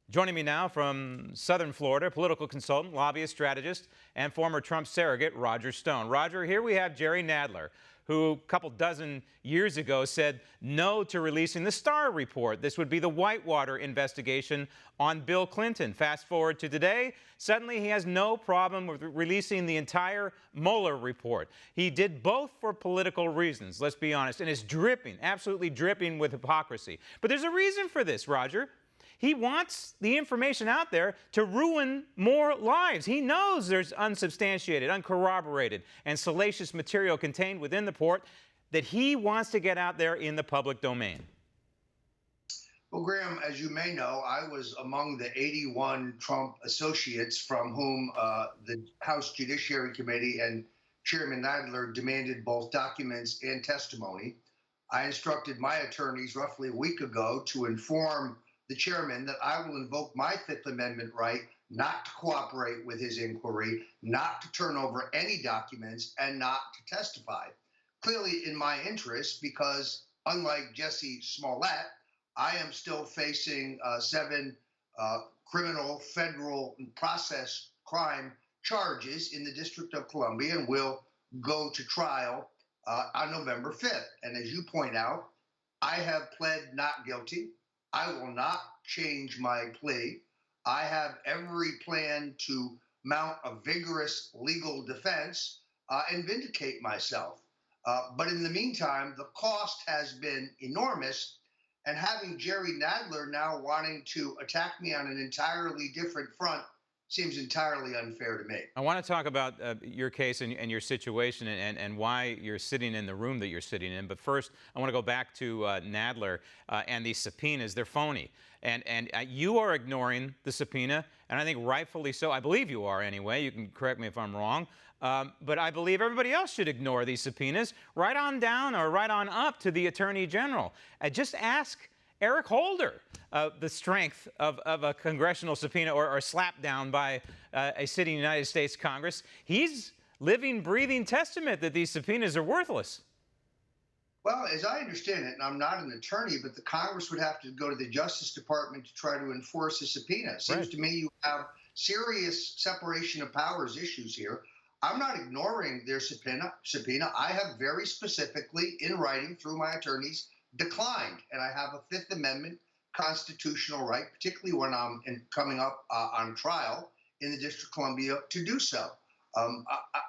Joining me now from Southern Florida, political consultant, lobbyist, strategist, and former Trump surrogate, Roger Stone. Roger, here we have Jerry Nadler, who a couple dozen years ago said no to releasing the Starr report. This would be the Whitewater investigation on Bill Clinton. Fast forward to today, suddenly he has no problem with releasing the entire Mueller report. He did both for political reasons, let's be honest, and it's dripping, absolutely dripping with hypocrisy. But there's a reason for this, Roger. He wants the information out there to ruin more lives. He knows there's unsubstantiated, uncorroborated, and salacious material contained within the report that he wants to get out there in the public domain. Well, Graham, as you may know, I was among the 81 Trump associates from whom the House Judiciary Committee and Chairman Nadler demanded both documents and testimony. I instructed my attorneys roughly a week ago to inform the chairman that I will invoke my Fifth Amendment right not to cooperate with his inquiry, not to turn over any documents, and not to testify. Clearly in my interest, because unlike Jesse Smollett, I am still facing 7 criminal federal process crime charges in the District of Columbia and will go to trial on November 5th. And as you point out, I have pled not guilty. I will not change my plea. I have every plan to mount a vigorous legal defense and vindicate myself. But in the meantime, the cost has been enormous. And having Jerry Nadler now wanting to attack me on an entirely different front seems entirely unfair to me. I want to talk about your case and your situation and why you're sitting in the room that you're sitting in. But first, I want to go back to Nadler and these subpoenas. They're phony. And you are ignoring the subpoena, and I think rightfully so. I believe you are anyway. You can correct me if I'm wrong. But I believe everybody else should ignore these subpoenas right on down or right on up to the Attorney General. Just ask Eric Holder the strength of a congressional subpoena or slap down by a sitting United States Congress. He's living, breathing testament that these subpoenas are worthless. Well, as I understand it, and I'm not an attorney, but the Congress would have to go to the Justice Department to try to enforce a subpoena. It seems to me you have serious separation of powers issues here. I'm not ignoring their subpoena. I have very specifically, in writing through my attorneys, declined. And I have a Fifth Amendment constitutional right, particularly when I'm coming up on trial in the District of Columbia, to do so.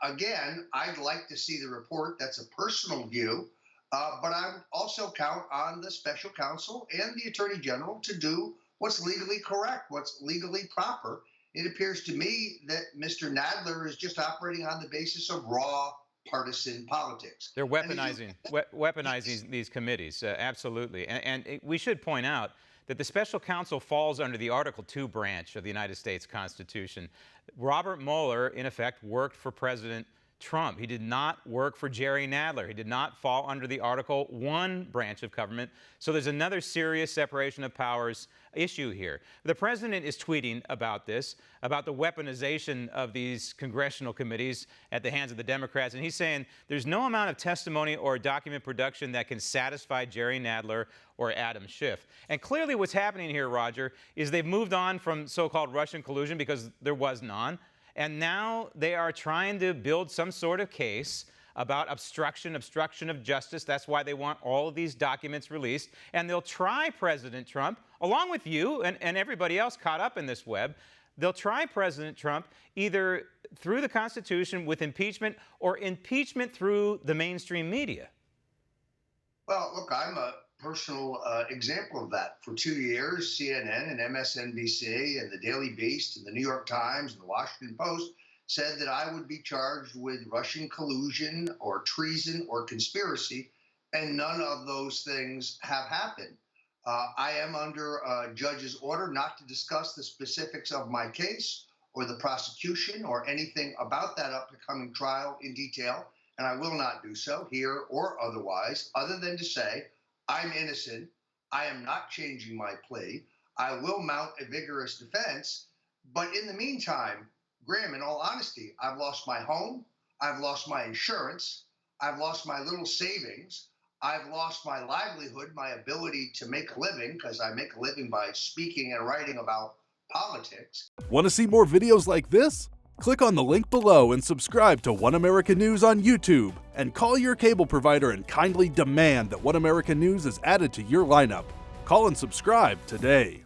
Again, I'd like to see the report. That's a personal view. But I would also count on the special counsel and the attorney general to do what's legally correct, what's legally proper. It appears to me that Mr. Nadler is just operating on the basis of raw partisan politics. They're weaponizing these committees, absolutely. And we should point out that the special counsel falls under the Article 2 branch of the United States Constitution. Robert Mueller, in effect, worked for President Trump. He did not work for Jerry Nadler. He did not fall under the Article 1 branch of government. So there's another serious separation of powers issue here. The president is tweeting about this, about the weaponization of these congressional committees at the hands of the Democrats. And he's saying there's no amount of testimony or document production that can satisfy Jerry Nadler or Adam Schiff. And clearly what's happening here, Roger, is they've moved on from so-called Russian collusion because there was none. And now they are trying to build some sort of case about obstruction of justice. That's why they want all of these documents released. And they'll try President Trump, along with you and everybody else caught up in this web, they'll try President Trump either through the Constitution with impeachment or impeachment through the mainstream media. Well, look, I'm a personal example of that. For 2 years, CNN and MSNBC and the Daily Beast and the New York Times and the Washington Post said that I would be charged with Russian collusion or treason or conspiracy, and none of those things have happened. I am under a judge's order not to discuss the specifics of my case or the prosecution or anything about that upcoming trial in detail, and I will not do so here or otherwise, other than to say I'm innocent. I am not changing my plea. I will mount a vigorous defense. But in the meantime, Graham, in all honesty, I've lost my home. I've lost my insurance. I've lost my little savings. I've lost my livelihood, my ability to make a living, because I make a living by speaking and writing about politics. Want to see more videos like this? Click on the link below and subscribe to One America News on YouTube, and call your cable provider and kindly demand that One America News is added to your lineup. Call and subscribe today.